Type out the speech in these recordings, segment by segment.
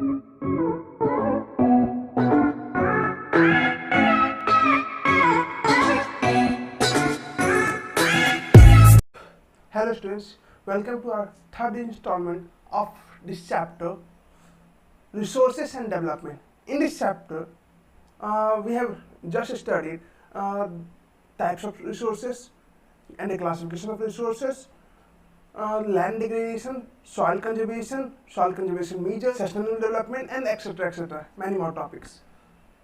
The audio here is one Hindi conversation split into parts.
Hello students, welcome to our third installment of this chapter, Resources and Development. In this chapter, we have just studied types of resources and the classification of resources, land degradation, soil conservation measures, sustainable development, and etc. Many more topics.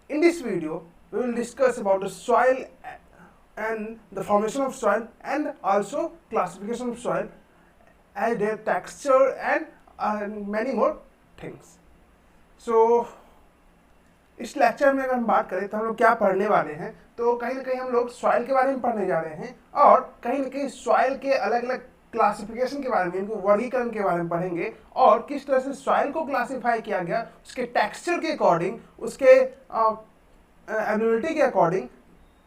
In this video, we will discuss about the soil and the formation of soil and also classification of soil and their texture and many more things. So इस लेक्चर में अगर हम बात करें तो हम लोग क्या पढ़ने वाले हैं, तो कहीं ना कहीं हम लोग सॉइल के बारे में पढ़ने जा रहे हैं और कहीं ना कहीं सॉइल के अलग अलग क्लासिफिकेशन के बारे में, इनको वर्गीकरण के बारे में पढ़ेंगे और किस तरह से सॉइल को क्लासिफाई किया गया, उसके टेक्सचर के अकॉर्डिंग, उसके एबिलिटी के अकॉर्डिंग,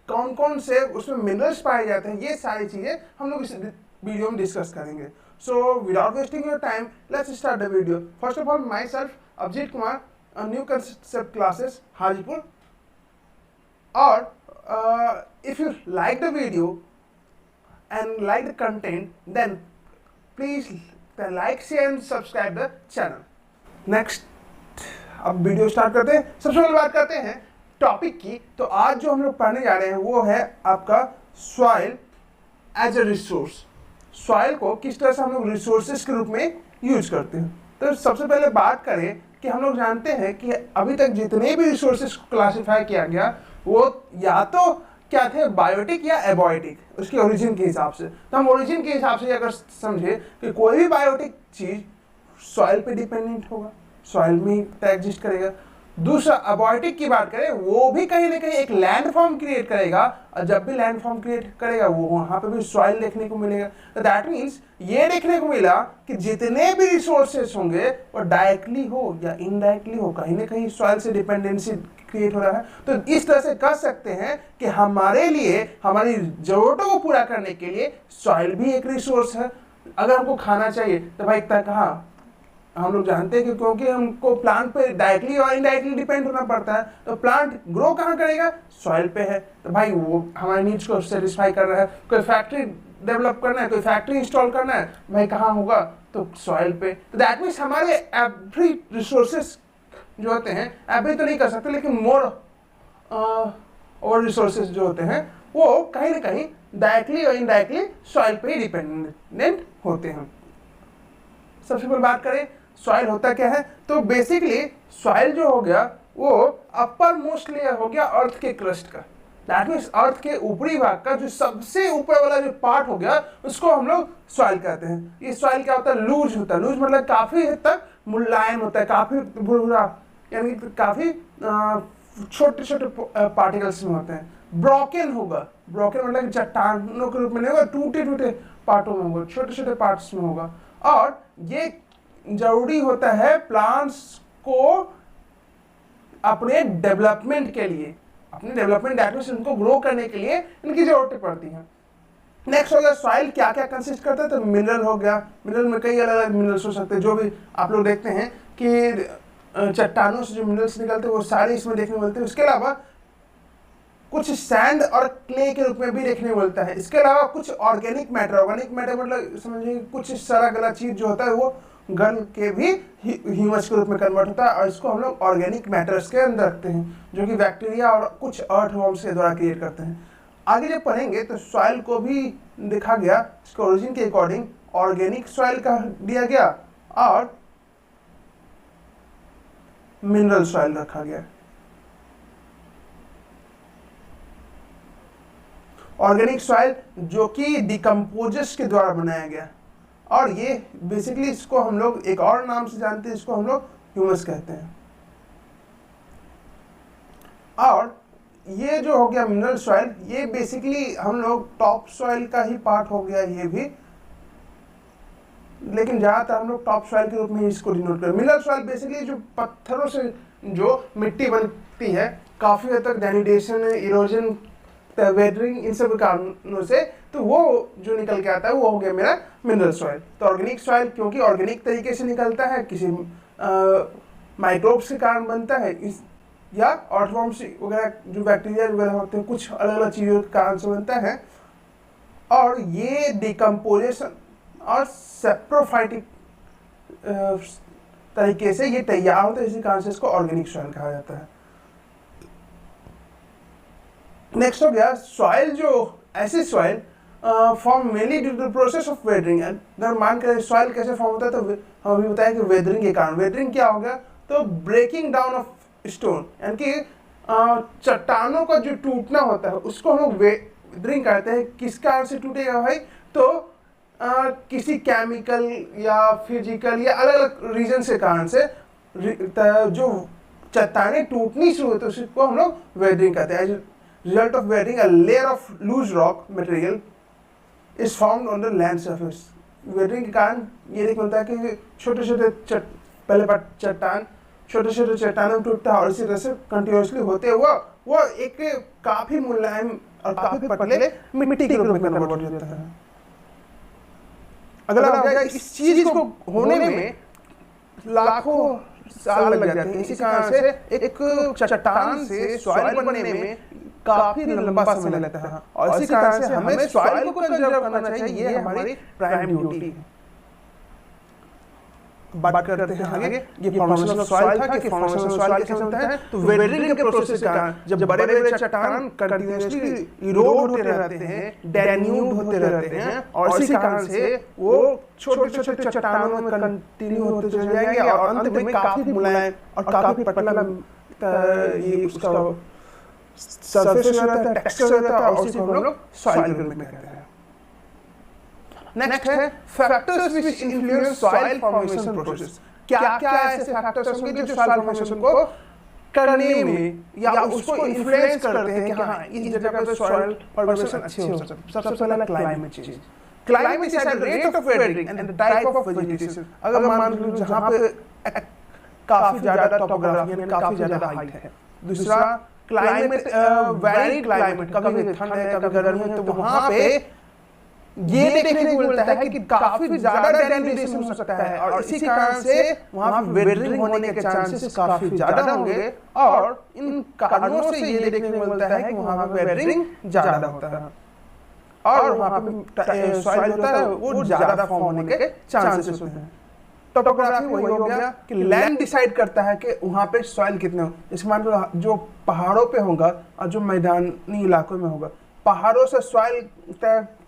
कौन कौन से उसमें मिनरल्स पाए जाते हैं, ये सारी चीज़ें हम लोग इस वीडियो में डिस्कस करेंगे. So without wasting your time let's start the video. First of all myself Abhijit Kumar, new concept classes Hajipur. और if you like the video and like the content, then please like, share and subscribe the channel. Next, अब वीडियो स्टार्ट करते हैं. सबसे पहले बात करते हैं टॉपिक की. तो आज जो हम लोग पढ़ने जा रहे हैं वो है आपका soil as a resource. Soil को किस तरह से हम लोग रिसोर्सेज के रूप में यूज करते हैं. तो सबसे पहले बात करें कि हम लोग जानते हैं कि अभी तक जितने भी रिसोर्सेज को क्लासिफाई किया गया वो या तो क्या थे, बायोटिक या एबॉयोटिक, उसके ओरिजिन के हिसाब से. तो हम ओरिजिन के हिसाब से अगर समझे कि कोई भी बायोटिक चीज सॉइल पे डिपेंडेंट होगा, सॉइल में ही एग्जिस्ट करेगा. दूसरा एबॉयोटिक की बात करें, वो भी कहीं ना कहीं एक लैंड फॉर्म क्रिएट करेगा और जब भी लैंड फॉर्म क्रिएट करेगा वो वहां पे भी सॉइल देखने को मिलेगा. तो दैट मीन्स ये देखने को मिला कि जितने भी रिसोर्सेस होंगे वो डायरेक्टली हो या इनडायरेक्टली हो, कहीं ना कहीं सॉइल से डिपेंडेंसी क्रिएट हो रहा है. तो इस तरह से कह सकते हैं कि हमारे लिए, हमारी जरूरतों को पूरा करने के लिए सॉइल भी एक रिसोर्स है. अगर हमको खाना चाहिए तो भाई कहाँ हम लोग जानते हैं कि क्योंकि हमको प्लांट पे डायरेक्टली और इनडायरेक्टली डिपेंड होना पड़ता है, तो प्लांट ग्रो कहाँ करेगा, सॉइल पे है. तो भाई वो हमारे नीड्स को सेटिस्फाई कर रहा है. कोई फैक्ट्री डेवलप करना है, कोई फैक्ट्री इंस्टॉल करना है, भाई कहाँ होगा, तो सॉइल पे. तो दैट मीन्स हमारे एवरी रिसोर्सेस जो होते हैं, एवरी तो नहीं कर सकते लेकिन मोर और रिसोर्सेज जो होते हैं वो कहीं ना कहीं डायरेक्टली और इनडायरेक्टली सॉइल पे ही डिपेंडेंट होते हैं. सबसे पहले बात करें सॉइल होता क्या है, तो बेसिकली सॉइल जो हो गया वो अपर मोस्ट लेयर हो गया अर्थ के क्रस्ट का. दैट मीन्स अर्थ के ऊपरी भाग का जो सबसे ऊपर वाला जो पार्ट हो गया उसको हम लोग सॉइल कहते हैं. ये सॉइल क्या होता है, लूज होता है. लूज मतलब काफी हद तक मुलायम होता है, काफी भुरभुरा, यानी काफी छोटे छोटे पार्टिकल्स में होते हैं. ब्रोकन होगा, ब्रोकन मतलब चट्टानों के रूप में नहीं होगा, टूटे टूटे पार्टों में होगा, छोटे छोटे पार्ट्स में होगा. और ये जरूरी होता है प्लांट्स को अपने डेवलपमेंट के लिए, अपने डेवलपमेंट दैट उनको ग्रो करने के लिए इनकी जरूरतें पड़ती हैं. नेक्स्ट हो गया सॉइल क्या क्या कंसिस्ट करता है, तो मिनरल हो गया. मिनरल में कई अलग अलग मिनरल्स हो सकते हैं, जो भी आप लोग देखते हैं कि चट्टानों से जो मिनरल्स निकलते हैं वो सारे इसमें देखने को मिलते हैं. उसके अलावा कुछ सैंड और क्ले के रूप में भी देखने को मिलता है. इसके अलावा कुछ ऑर्गेनिक मैटर मतलब समझिए कुछ सारा गला चीज जो होता है वो गल के भी ह्यूमस के रूप में कन्वर्ट होता है और इसको हम लोग ऑर्गेनिक मैटर्स के अंदर रखते हैं जो कि बैक्टीरिया और कुछ अर्थवॉर्म्स के द्वारा क्रिएट करते हैं. आगे जब पढ़ेंगे तो सॉइल को भी देखा गया, इसके ओरिजिन के अकॉर्डिंग ऑर्गेनिक सॉइल का दिया गया और मिनरल सॉइल रखा गया. ऑर्गेनिक सॉइल जो कि डिकम्पोजर्स के द्वारा बनाया गया और ये बेसिकली इसको हम लोग एक और नाम से जानते हैं, इसको हम लोग ह्यूमस कहते हैं. और ये जो हो गया मिनरल सॉइल, ये बेसिकली हम लोग टॉप सॉइल का ही पार्ट हो गया ये भी, लेकिन ज़्यादातर हम लोग टॉप सॉइल के रूप में इसको डिनोट करें. मिनरल सॉइल बेसिकली जो पत्थरों से जो मिट्टी बनती है, काफ़ी हद तक डेनिडेशन, इरोजन, वेदरिंग, इन सब कारणों से, तो वो जो निकल के आता है वो हो गया मेरा मिनरल सॉइल. तो ऑर्गेनिक सॉइल क्योंकि ऑर्गेनिक तरीके से निकलता है, किसी माइक्रोब्स के कारण बनता है इस, या ऑर्गेनिज्म्स वगैरह जो बैक्टीरिया वगैरह होते हैं कुछ अलग अलग चीज़ों के कारण से बनता है। और ये डिकम्पोजिशन और सेप्रोफाइटिक तरीके से ये तैयार होता है, इसी कारण से इसको ऑर्गेनिक सॉइल कहा जाता है। नेक्स्ट हो गया सॉइल, जो ऐसी soil form mainly due to process of weathering. अगर मान कर सॉइल कैसे फॉर्म होता है तो हम अभी बताया कि वेदरिंग के कारण। वेदरिंग क्या हो गया, तो ब्रेकिंग डाउन ऑफ स्टोन, यानी कि चट्टानों का जो टूटना होता है उसको हम लोग वेदरिंग करते हैं। किस कारण से टूटेगा भाई, तो किसी केमिकल या फिजिकल या अलग अलग रीजन से कारण से जो चट्टानें टूटनी शुरू होती है उसको हम लोग वेदरिंग कहते हैं। Result of weathering, a layer of loose rock material is found on the land surface. Weathering के कारण ये देखने मिलता है कि छोटे छोटे पहले बार चट्टान छोटे छोटे चट्टानों में टूटता है और इसी तरह से कंटिन्यूसली होते हुआ वो एक काफी मुलायम और काफी पतले मिट्टी के रूप में कन्वर्ट हो जाता है। अगला हो गया, इस चीज को होने में लाखों साल लग जाते हैं। इसी कारण से एक चट्टान से सॉइल बनने में काफी लंबा समय लगता है और इसी कारण से हमें सॉइल को कंजर्व करना चाहिए, ये हमारी प्राइम ड्यूटी है। बात करते हैं आगे, ये फॉर्मेशन ऑफ सॉइल था कि फॉर्मेशन ऑफ सॉइल कैसे होता है, तो वेदरिंग के प्रोसेस के कारण जब बड़े बड़े चट्टान कंटिन्यूअसली इरोड होते रहते हैं, डेन्यूड होते रहते हैं और इसी कारण से वो छोटे छोटे चट्टानों में कंटिन्यू होते चले जाएंगे और अंत में काफी मुलायम और काफी पतला ये उसका सरफेस रहता है, टेक्सचर रहता है और उसी को हम लोग सॉइल के रूप में कहते हैं। नेक्स्ट है factors which influence soil formation process. क्या क्या ऐसे फैक्टर्स होंगे जो सॉइल फॉर्मेशन को करने में या उसको इन्फ्लुएंस करते हैं कि हाँ इस जगह पे सॉइल फॉर्मेशन अच्छे हो सकते। सबसे पहला climate change. Climate is the rate of weathering and the type of vegetation. अगर मान लो जहां पे काफी ज्यादा टोपोग्राफी यानी काफी ज्यादा हाइट है। दूसरा क्लाइमेट वेरिड क्लाइमेट, कभी ठंड है कभी गर्मी है, तो वहां पे ये देखने को मिलता है कि काफी ज्यादा डेनिवेशन हो सकता है और इसी कारण से वहां पे वेदरिंग होने के चांसेस काफी ज्यादा होंगे और इन कारणों से ये देखने को मिलता है कि वहां पे वेदरिंग ज्यादा होता है और वहां पे सॉइल होता है वो ज्यादा फॉर्म होने के चांसेस होते हैं। टोपोग्राफी वही हो गया कि लैंड डिसाइड करता है कि वहां पे सॉइल कितने हो। जैसे मान लो जो पहाड़ों पे होगा और जो मैदानी इलाकों में होगा, पहाड़ों से सॉइल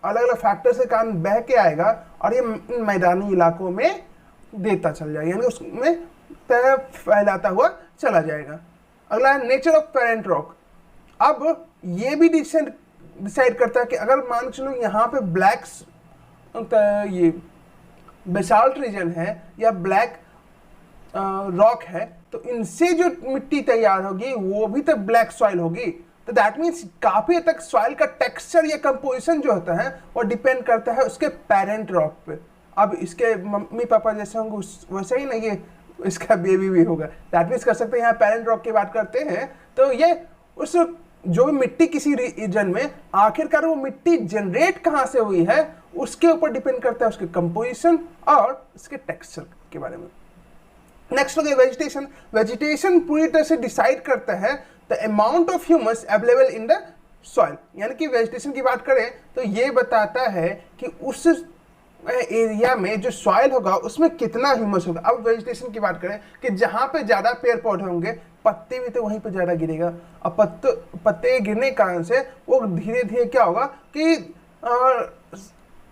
अलग अलग फैक्टर से कारण बह के आएगा और ये मैदानी इलाकों में देता चल जाएगा, यानी उसमें फैलाता हुआ चला जाएगा। अगला है नेचर ऑफ पेरेंट रॉक। अब ये भी डिसाइड करता है कि अगर मान चलो यहाँ पे ब्लैक्स ये बेसाल्ट रीजन है या ब्लैक रॉक है तो इनसे जो मिट्टी तैयार होगी वो भी तो ब्लैक सॉइल होगी। तो दैट मीन्स काफी हद तक सॉइल का टेक्सचर या कंपोजिशन जो होता है वो डिपेंड करता है उसके पेरेंट रॉक पे। अब इसके मम्मी पापा जैसे होंगे वैसे ही नहीं इसका बेबी भी होगा। दैट मीन्स कर सकते हैं यहाँ पेरेंट रॉक की बात करते हैं तो ये उस जो भी मिट्टी किसी रीजन में आखिरकार वो मिट्टी जनरेट कहाँ से हुई है उसके ऊपर डिपेंड करता है उसके कंपोजिशन और उसके टेक्सचर के बारे में। नेक्स्ट हो गया वेजिटेशन। वेजिटेशन पूरी तरह से डिसाइड करता है the amount of humus available in the soil, यानी कि वेजिटेशन की बात करें तो ये बताता है कि उस एरिया में जो सॉइल होगा उसमें कितना ह्यूमस होगा। अब वेजिटेशन की बात करें कि जहाँ पे ज़्यादा पेड़ पौधे होंगे पत्ते भी तो वहीं पे ज़्यादा गिरेगा और पत्ते गिरने के कारण से वो धीरे धीरे क्या होगा कि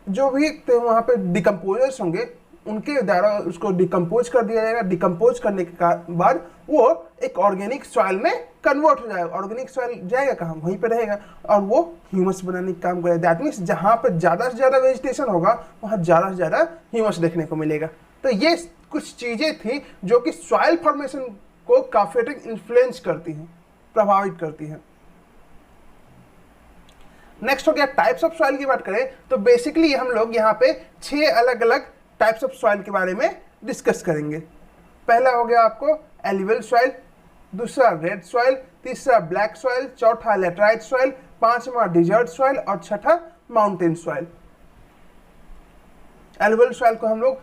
जो भी वहाँ पे डिकम्पोजर्स होंगे उनके द्वारा उसको डिकम्पोज कर दिया जाएगा। डिकम्पोज करने के बाद वो एक ऑर्गेनिक सॉइल में कन्वर्ट हो जाएगा। ऑर्गेनिक सॉइल जाएगा कहाँ, वहीं पे रहेगा और वो ह्यूमस बनाने का काम करेगा। दैट मीन्स जहाँ पे ज़्यादा से ज़्यादा वेजिटेशन होगा वहाँ ज़्यादा से ज़्यादा ह्यूमस देखने को मिलेगा। तो ये कुछ चीज़ें थी जो कि सॉइल फॉर्मेशन को काफ़ी हद तक इन्फ्लुएंस करती हैं, प्रभावित करती हैं। नेक्स्ट हो गया टाइप्स ऑफ सॉइल की बात करें तो बेसिकली हम लोग यहाँ पे 6 अलग अलग टाइप्स ऑफ सॉइल के बारे में डिस्कस करेंगे। पहला हो गया आपको एल्यूवियल सॉइल, दूसरा रेड सॉइल, तीसरा ब्लैक सॉइल, चौथा लेटराइट सॉइल, पांचवा डिजर्ट सॉइल और छठा माउंटेन सॉइल। एल्यूवियल सॉइल को हम लोग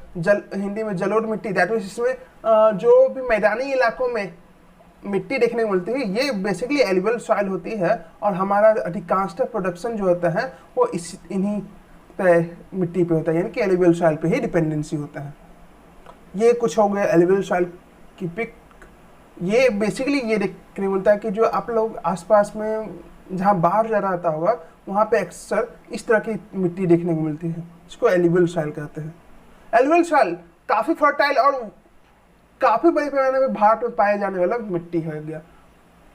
हिंदी में जलोढ़ मिट्टी, दैट मींस इसमें जो भी मैदानी इलाकों में मिट्टी देखने को मिलती है ये बेसिकली एल्यूवियल सॉइल होती है, और हमारा अधिकांशतः प्रोडक्शन जो होता है वो इन्हीं मिट्टी पे होता है, यानी कि एल्यूवियल सॉइल पे ही डिपेंडेंसी होता है। ये कुछ हो गया एल्यूवियल सॉइल की पिक। ये बेसिकली ये देखने को मिलता है कि जो आप लोग आसपास में जहाँ बाढ़ ज़्यादा आता होगा वहाँ पे अक्सर इस तरह की मिट्टी देखने को मिलती है, इसको एल्यूवियल सॉइल कहते हैं। एल्यूवियल सॉइल काफ़ी फर्टाइल और काफ़ी बड़े पैमाने में भारत में पाए जाने वाला मिट्टी हो गया।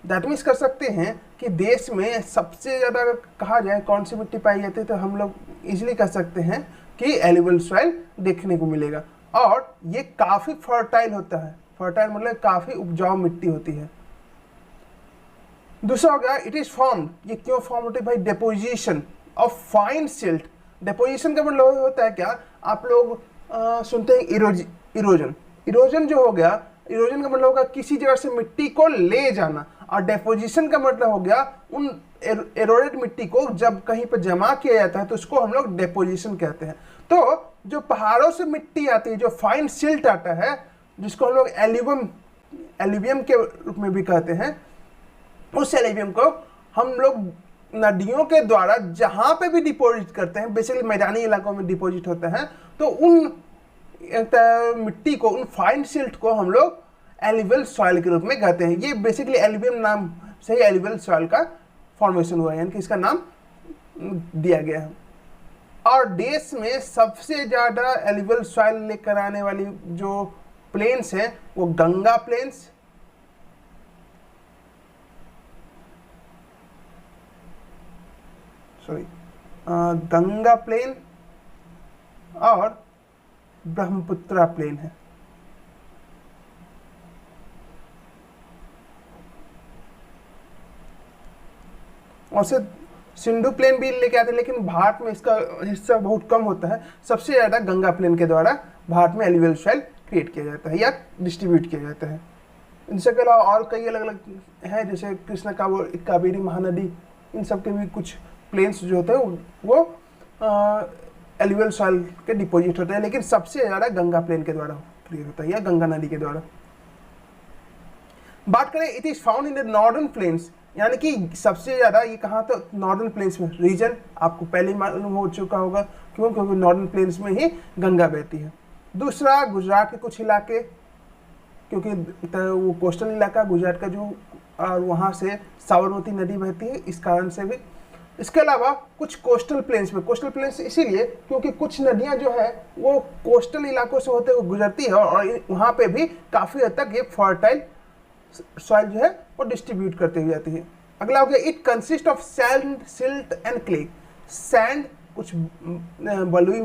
दैट मीन्स कर सकते हैं कि देश में सबसे ज़्यादा अगर कहा जाए कौन सी मिट्टी पाई जाती है तो हम लोग इजीली कह सकते हैं कि एल्यूवियल सॉइल देखने को मिलेगा, और ये काफ़ी फर्टाइल होता है। फर्टाइल मतलब काफ़ी उपजाऊ मिट्टी होती है। दूसरा हो गया इट इज़ फॉर्म। ये क्यों फॉर्म होती है भाई? Deposition of fine silt. Deposition का मतलब होता है क्या, आप लोग सुनते हैं इरोजन। इरोजन जो हो गया, इरोजन का मतलब होगा किसी जगह से मिट्टी को ले जाना, और डेपोजिशन का मतलब हो गया उन एरोडेड मिट्टी को जब कहीं पर जमा किया जाता है तो उसको हम लोग डेपोजिशन कहते हैं। तो जो पहाड़ों से मिट्टी आती है, जो फाइन सिल्ट आता है, जिसको हम लोग एल्यूवियम के रूप में भी कहते हैं, उस एल्यूवियम को हम लोग नदियों के द्वारा जहाँ पे भी डिपॉजिट करते हैं, बेसिकली मैदानी इलाकों में डिपॉजिट होते हैं, तो उन मिट्टी को, उन फाइन सिल्ट को हम लोग एल्यूवियल सॉइल के रूप में कहते हैं। ये बेसिकली एल्यूवियम नाम से ही एल्यूवियल सॉइल का फॉर्मेशन हुआ है, यानी कि इसका नाम दिया गया है। और देश में सबसे ज़्यादा एल्यूवियल सॉइल लेकर आने वाली जो प्लेन्स हैं वो गंगा प्लेन्स, गंगा प्लेन और ब्रह्मपुत्रा प्लेन है। और से सिंधु प्लेन भी लेके आते हैं, लेकिन भारत में इसका हिस्सा बहुत कम होता है। सबसे ज़्यादा गंगा प्लेन के द्वारा भारत में एल्यूवियल सॉइल क्रिएट किया जाता है या डिस्ट्रीब्यूट किया जाता है। इनसे के अलावा और कई अलग अलग हैं, जैसे कृष्णा कावेरी महानदी, इन सब के भी कुछ प्लेन्स जो होते हैं वो एल्यूवियल सॉइल के डिपॉजिट होते हैं, लेकिन सबसे ज़्यादा गंगा प्लेन के द्वारा क्रिएट होता है या गंगा नदी के द्वारा। बात करें it is found in the northern plains, यानी कि सबसे ज़्यादा ये कहाँ, तो नॉर्दर्न प्लेन्स में। रीजन आपको पहले ही मालूम हो चुका होगा, क्यों? क्योंकि नॉर्दर्न प्लेन्स में ही गंगा बहती है। दूसरा गुजरात के कुछ इलाके, क्योंकि वो कोस्टल इलाका गुजरात का जो, और वहाँ से साबरमती नदी बहती है, इस कारण से भी। इसके अलावा कुछ कोस्टल प्लेन्स में, कोस्टल प्लेन्स इसीलिए क्योंकि कुछ नदियाँ जो है वो कोस्टल इलाकों से होते हुए गुजरती है, और वहाँ पे भी काफ़ी हद तक ये फर्टाइल सॉइल जो है वो डिस्ट्रीब्यूट करते हुए जाती है। अगला हो गया it consist of sand, silt and clay. Sand कुछ बलुई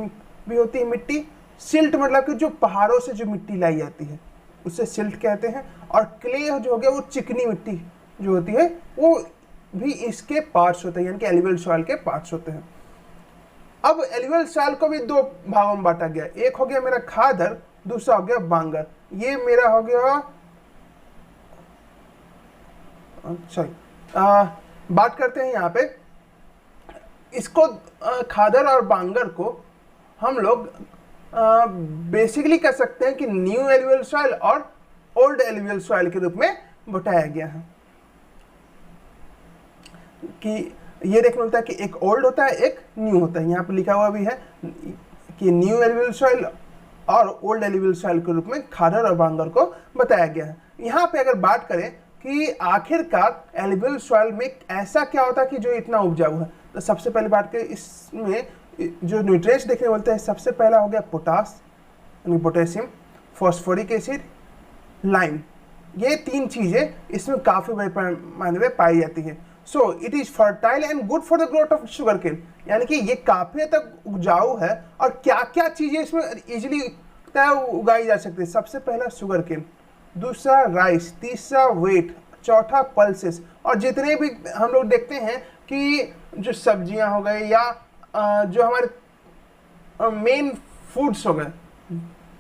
भी होती है मिट्टी, सिल्ट मतलब कि जो पहाड़ों से जो मिट्टी लाई जाती है उससे सिल्ट कहते हैं, और क्ले जो हो गया वो चिकनी मिट्टी जो होती है वो भी इसके पार्ट्स होते हैं, यानी कि एल्यूवियल सॉइल के पार्ट्स होते हैं। अब एल्यूवियल सॉइल को भी दो भागों में बांटा गया, एक हो गया मेरा खादर, दूसरा हो गया बांगर। ये मेरा हो गया बात करते हैं यहाँ पे इसको, खादर और बांगर को हम लोग बेसिकली कह सकते हैं कि न्यू एल्यूवियल सॉइल और ओल्ड एल्यूवियल सॉइल के रूप में बताया गया है। कि ये देखना होता है कि एक ओल्ड होता है, एक न्यू होता है। यहाँ पे लिखा हुआ भी है कि न्यू एल्यूवियल सॉइल और ओल्ड एल्यूवियल सॉइल के रूप में खादर और बांगर को बताया गया है। यहाँ पे अगर बात करें कि आखिरकार एल्यूवियल सॉइल में ऐसा क्या होता है कि जो इतना उपजाऊ है, तो सबसे पहले बात करें इसमें जो न्यूट्रिएंट्स देखने को मिलते हैं, सबसे पहला हो गया पोटास यानी पोटेशियम, फॉस्फोरिक एसिड, लाइम। ये तीन चीज़ें इसमें काफ़ी बड़े पैमाने में पाई जाती हैं। So it is fertile and good for the growth of sugarcane, यानी कि ये काफ़ी हद तक उपजाऊ है, और क्या क्या चीज़ें इसमें इजीली उगाई जा सकती है। सबसे पहला शुगर केन, दूसरा राइस, तीसरा वेट, चौथा पल्सेस। और जितने भी हम लोग देखते हैं कि जो सब्जियां हो गए या जो हमारे मेन फूड्स हो गए,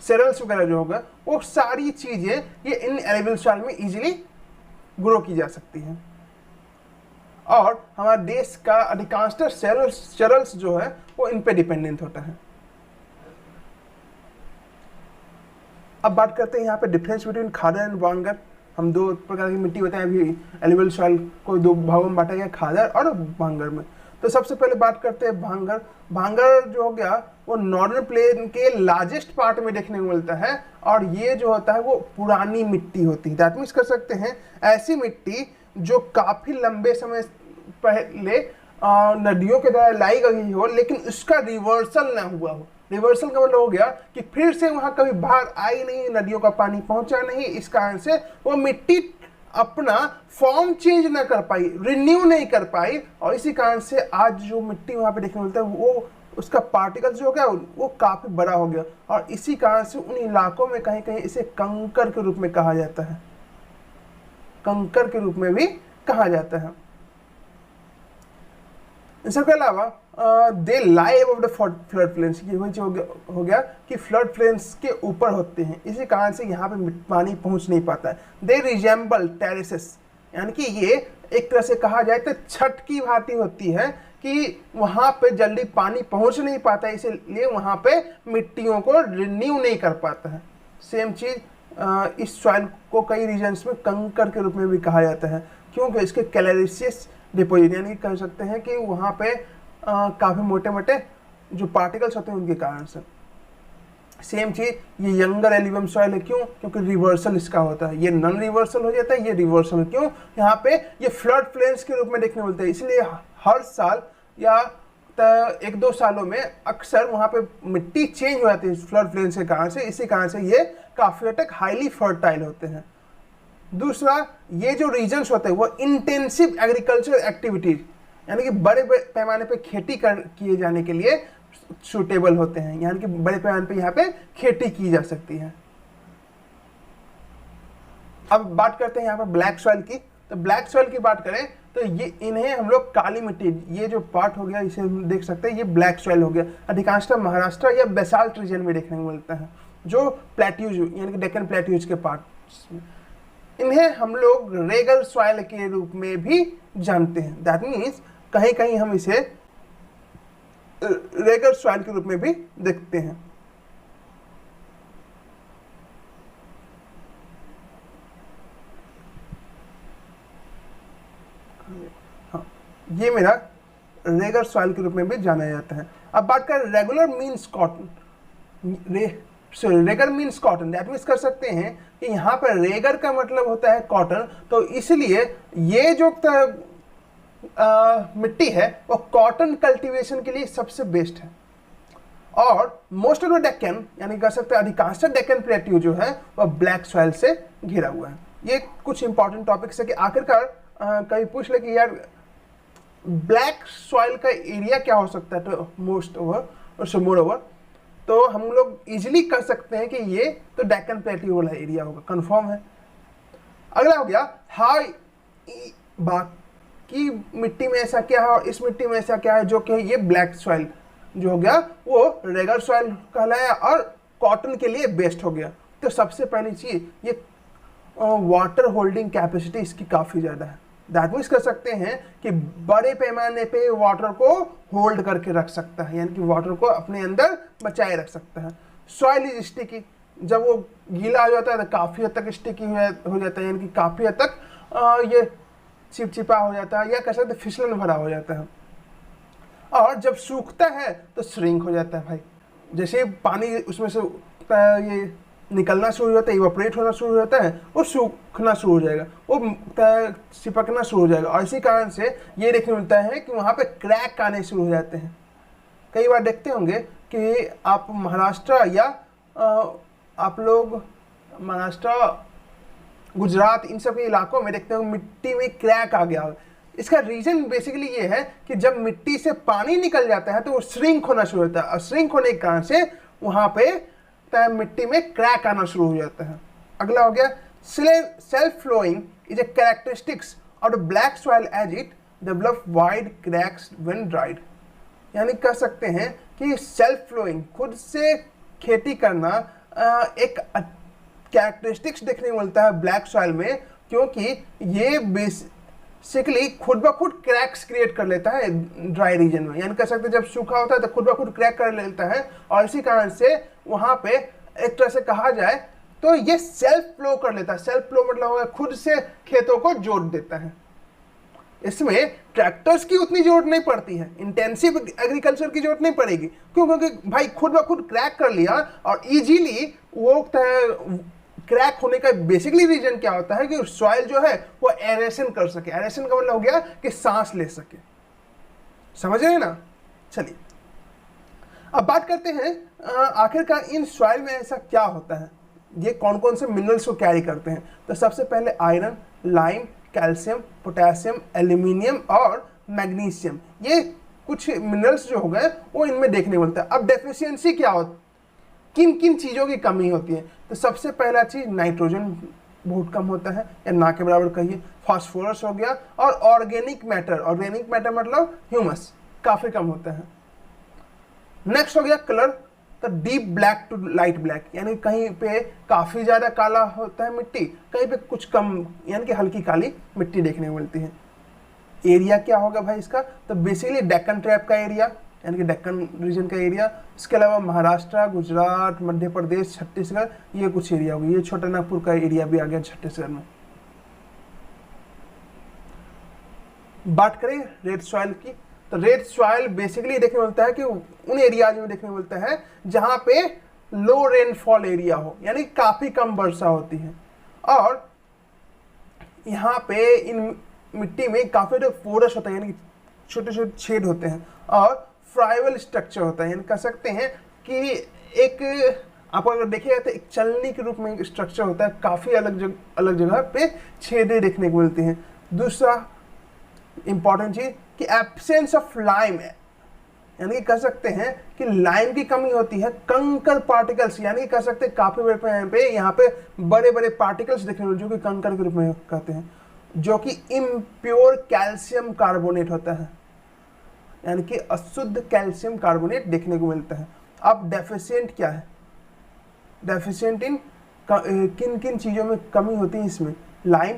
सेरेल्स वगैरह जो हो गए, वो सारी चीज़ें ये इन एल्यूवियल सॉइल में इजीली ग्रो की जा सकती हैं। और हमारे देश का अधिकांशतः सेरेल्स जो है वो इन पे डिपेंडेंट होता है। अब बात करते हैं यहाँ पे डिफरेंस बिटवीन खादर एंड भांगर। हम दो प्रकार की मिट्टी बताएं अभी, एलुवियल सॉइल को दो भागों में बांटा गया, खादर और भांगर में। तो सबसे पहले बात करते हैं भांगर। भांगर जो हो गया वो नॉर्दर्न प्लेन के लार्जेस्ट पार्ट में देखने को मिलता है, और ये जो होता है वो पुरानी मिट्टी होती है। दैट मीन्स कर सकते हैं ऐसी मिट्टी जो काफ़ी लंबे समय पहले नदियों के द्वारा लाई गई हो, लेकिन उसका रिवर्सल ना हुआ हो। रिवर्सल का मतलब हो गया कि फिर से वहां कभी बाढ़ आई नहीं, नदियों का पानी पहुंचा नहीं, इस कारण से वो मिट्टी अपना फॉर्म चेंज ना कर पाई, रिन्यू नहीं कर पाई, और इसी कारण से आज जो मिट्टी वहां पे देखने मिलता है वो उसका पार्टिकल जो हो गया वो काफी बड़ा हो गया, और इसी कारण से उन इलाकों में कहीं कहीं इसे कंकर के रूप में कहा जाता है, कंकर के रूप में भी कहा जाता है। इन सबके अलावा दे लाई अबव द फ्लड प्लेन्स, ये वही हो गया कि फ्लड प्लेन्स के ऊपर होते हैं, इसी कारण से यहाँ पे पानी पहुँच नहीं पाता है। दे रिजेंबल टेरेसेस, यानी कि ये एक तरह से कहा जाए तो छत की भांति होती है कि वहाँ पे जल्दी पानी पहुँच नहीं पाता है, इसीलिए वहाँ पे मिट्टियों को रिन्यू नहीं कर पाता है। सेम चीज़ इस सॉइल को कई रीजन्स में कंकर के रूप में भी कहा जाता है, क्योंकि इसके कैलरीसियस डिपोजिट, यानी कह सकते हैं कि वहाँ पे काफ़ी मोटे मोटे जो पार्टिकल्स होते हैं उनके कारण से। सेम चीज़ ये यंगर एल्यूवियल सॉइल है, क्यों? क्योंकि रिवर्सल इसका होता है, ये नॉन रिवर्सल हो जाता है, ये रिवर्सल। क्यों? यहाँ पे ये फ्लड प्लेन्स के रूप में देखने मिलते हैं, इसलिए हर साल या एक दो सालों में अक्सर वहाँ पे मिट्टी चेंज हो जाती है फ्लड प्लेन्स के कारण से, इसी कारण से ये काफ़ी हद तक हाईली फर्टाइल होते हैं। दूसरा, ये जो रीजन्स होते हैं वो इंटेंसिव एग्रीकल्चर एक्टिविटीज, यानी कि बड़े पैमाने पे खेती किए जाने के लिए सूटेबल होते हैं, यानी कि बड़े पैमाने पे यहाँ पे खेती की जा सकती है। अब बात करते हैं यहाँ पर ब्लैक सॉइल की। तो ब्लैक सॉइल की बात करें तो ये इन्हें हम लोग काली मिट्टी, ये जो पार्ट हो गया इसे हम देख सकते हैं, ये ब्लैक सॉइल हो गया। अधिकांशतः महाराष्ट्र या बेसाल्ट रीजन में देखने को मिलता है, जो प्लेट्यूज यानी कि डेक्कन प्लेट्यूज के पार्ट्स में। इन्हें हम लोग रेगल सॉइल के रूप में भी जानते हैं। दैट मीन्स कहीं कहीं हम इसे रेगल सॉइल के रूप में भी देखते हैं। हाँ, ये मेरा रेगल सॉइल के रूप में भी जाना जाता है। अब बात करें regular means cotton, Regar means cotton. That means कर सकते हैं कि यहाँ पर रेगर का मतलब होता है कॉटन, तो इसलिए ये जो मिट्टी है वो कॉटन कल्टीवेशन के लिए सबसे बेस्ट है। और मोस्ट ऑफ द डेक्कन, यानी कह सकते हैं अधिकांश डेक्कन प्लेट्यू जो है वह ब्लैक सॉइल से घिरा हुआ है। ये कुछ इंपॉर्टेंट टॉपिक्स है कि आखिरकार कहीं पूछ ले कि यार ब्लैक सॉइल का एरिया क्या हो सकता है, तो मोस्ट ओवर और मोर ओवर तो हम लोग इजीली कर सकते हैं कि ये तो डेक्कन प्लेट्यू वाला एरिया होगा, कंफर्म है। अगला हो गया हाई, बाकी मिट्टी में ऐसा क्या है और इस मिट्टी में ऐसा क्या है, जो कि ये ब्लैक सॉइल जो हो गया वो रेगर सॉइल कहलाया और कॉटन के लिए बेस्ट हो गया। तो सबसे पहली चीज ये वाटर होल्डिंग कैपेसिटी इसकी काफ़ी ज़्यादा है। दैट मीन्स कर सकते हैं कि बड़े पैमाने पे वाटर को होल्ड करके रख सकता है, यानी कि वाटर को अपने अंदर बचाए रख सकता है। सॉइल इज स्टिकी, जब वो गीला हो जाता है तो काफ़ी हद तक स्टिकी हो जाता है, यानी कि काफ़ी हद तक ये चिपचिपा हो जाता है, या कह सकते फिसलन भरा हो जाता है। और जब सूखता है तो श्रिंक हो जाता है भाई, जैसे पानी उसमें से ये निकलना शुरू हो जाता है, इवापोरेट होना शुरू हो जाता है, वो सूखना शुरू हो जाएगा, वो चिपकना शुरू हो जाएगा। और इसी कारण से ये देखने मिलता है कि वहाँ पे क्रैक आने शुरू हो जाते हैं। कई बार देखते होंगे कि आप महाराष्ट्र या आप लोग महाराष्ट्र, गुजरात, इन सब के इलाकों में देखते हो मिट्टी में क्रैक आ गया। इसका रीज़न बेसिकली ये है कि जब मिट्टी से पानी निकल जाता है तो वो श्रिंक होना शुरू होता है, और श्रिंक होने के कारण से वहाँ पे मिट्टी में क्रैक आना शुरू हो जाता है। अगला हो गया self flowing is a characteristics of the black soil as it develop wide cracks when dried. यानी कह सकते हैं कि सेल्फ फ्लोइंग, खुद से खेती करना, एक कैरेक्टरिस्टिक्स देखने को मिलता है ब्लैक सॉइल में, क्योंकि ये बेसिकली खुद ब खुद क्रैक्स क्रिएट कर लेता है ड्राई रीजन में। यानी कह सकते हैं जब सूखा होता है तो खुद ब खुद क्रैक कर लेता है, और इसी कारण से वहाँ पे एक तरह से कहा जाए तो ये सेल्फ फ्लो कर लेता है। सेल्फ फ्लो मतलब होगा खुद से खेतों को जोत देता है। इसमें ट्रैक्टर्स की उतनी जरूरत नहीं पड़ती है, इंटेंसिव एग्रीकल्चर की जरूरत नहीं पड़ेगी। क्यों? क्योंकि भाई खुद ब खुद क्रैक कर लिया और इजीली वो क्रैक होने का बेसिकली रीजन क्या होता है कि सॉइल जो है वो एरेशन कर सके। एरेशन का मतलब हो गया कि सांस ले सके। समझ रहे हैं ना? चलिए अब बात करते हैं आखिरकार इन सॉइल में ऐसा क्या होता है, ये कौन कौन से मिनरल्स को कैरी करते हैं। तो सबसे पहले iron, lime, calcium, potassium, aluminium और मैग्नीशियम, ये कुछ मिनरल्स जो हो गए वो इनमें देखने को मिलता है। अब डेफिशिएंसी क्या होती, किन किन चीज़ों की कमी होती है? तो सबसे पहला चीज़ नाइट्रोजन बहुत कम होता है या ना के बराबर कहिए। फास्फोरस हो गया और ऑर्गेनिक मैटर, ऑर्गेनिक मैटर मतलब ह्यूमस, काफ़ी कम होता है। नेक्स्ट हो गया कलर, तो deep black to light black, यानी कहीं पे काफ़ी ज़्यादा काला होता है मिट्टी, कहीं पे कुछ कम यानी कि हल्की काली मिट्टी देखने को मिलती है। एरिया क्या होगा भाई इसका? तो बेसिकली डेक्कन ट्रैप का एरिया यानी कि डेक्कन रीजन का एरिया। इसके अलावा महाराष्ट्र, गुजरात, मध्य प्रदेश, छत्तीसगढ़, ये कुछ एरिया होगी। ये छोटा नागपुर का एरिया भी आ गया छत्तीसगढ़ में। बात करें रेड सॉइल की, तो रेड सॉइल बेसिकली देखने मिलता है कि उन एरियाज में देखने मिलता है जहां पे लो रेनफॉल एरिया हो, यानी काफी कम वर्षा होती है। और यहाँ पे इन मिट्टी में काफी पोरस होता है, यानी छोटे छोटे छेद होते हैं और फ्राइवल स्ट्रक्चर होता है, यानी कह सकते हैं कि एक आप अगर देखिएगा तो एक चलनी के रूप में एक स्ट्रक्चर होता है, काफी अलग जगह पे छेदें देखने को मिलती हैं। दूसरा इंपॉर्टेंट चीज कि एब्सेंस ऑफ लाइम, यानी कि कह सकते हैं कि लाइम की कमी होती है। कंकर पार्टिकल्स, यानी कि कह सकते हैं काफी यहाँ पे बड़े बड़े पार्टिकल्स देखने को जो कि कंकर के रूप में कहते हैं, जो कि इम्प्योर कैल्शियम कार्बोनेट होता है, यानी कि अशुद्ध कैल्शियम कार्बोनेट देखने को मिलता है। अब डेफिशिएंट क्या है? डेफिशिएंट इन किन किन चीज़ों में कमी होती है इसमें? लाइम,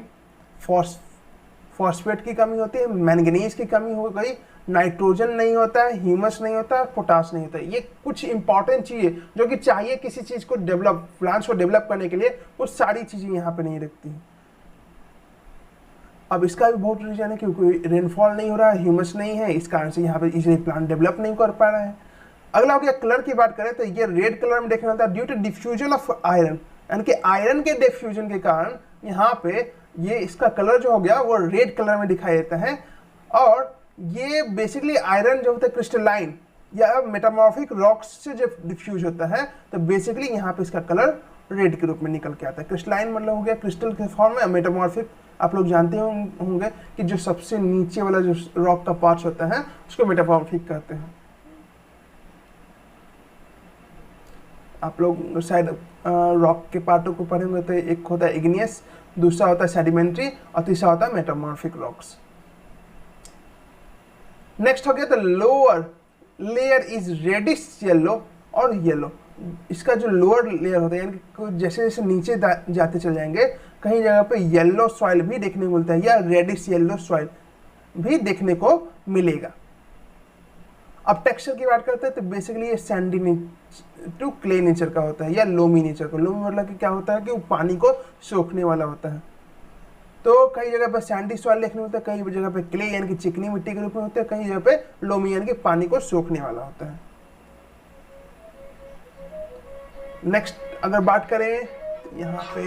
फॉस्फेट की कमी होती है, मैंगनीज की कमी हो गई, नाइट्रोजन नहीं होता है, ह्यूमस नहीं होता है, पोटाश नहीं होता है। ये कुछ इंपॉर्टेंट चीज़ें जो कि चाहिए किसी चीज़ को डेवलप, प्लांट्स को डेवलप करने के लिए, वो सारी चीज़ें यहाँ पे नहीं रखती हैं। अब इसका भी बहुत रीजन है क्योंकि रेनफॉल नहीं हो रहा है, ह्यूमस नहीं है, इस कारण से यहाँ पे इजीली प्लांट डेवलप नहीं कर पा रहा है। अगला हो गया कलर की बात करें तो ये रेड कलर में देखने मिलता है due to diffusion of iron, यानी कि आयरन के डिफ्यूजन के कारण यहाँ पे ये इसका कलर जो हो गया वो रेड कलर में दिखाई देता है। और ये बेसिकली आयरन जो होता है क्रिस्टलाइन या मेटामॉर्फिक रॉक्स से जब डिफ्यूज होता है तो बेसिकली यहाँ पे इसका कलर रेड के रूप में निकल के आता है। क्रिस्टलाइन मतलब हो गया क्रिस्टल के फॉर्म में, मेटामॉर्फिक आप लोग जानते होंगे कि जो सबसे नीचे वाला जो रॉक का पार्ट होता है उसको मेटामॉर्फिक कहते हैं। आप लोग शायद रॉक के पार्टों को पढ़े होंगे तो एक होता है इग्नियस, दूसरा होता है सेडिमेंट्री और तीसरा होता है मेटामॉर्फिक रॉक्स। नेक्स्ट हो गया तो lower layer is reddish yellow और येलो। इसका जो लोअर लेयर होता है यानी कि जैसे जैसे नीचे जाते चले जाएंगे कहीं जगह पे येलो सॉइल भी देखने को मिलता है या रेडिश येलो सॉइल भी देखने को मिलेगा। अब टेक्सचर की बात करते हैं तो बेसिकली ये सैंडी टू क्ले नेचर का होता है या लोमी नेचर का। लोमी मतलब कि क्या होता है कि वो पानी को सोखने वाला होता है। तो कई जगह पे सैंडी सॉइल देखने को मिलता है, कई जगह पे क्ले यानी कि चिकनी मिट्टी के रूप में होते हैं, कई जगह पे लोमी यानी कि पानी को सोखने वाला होता है। नेक्स्ट अगर बात करें यहाँ पे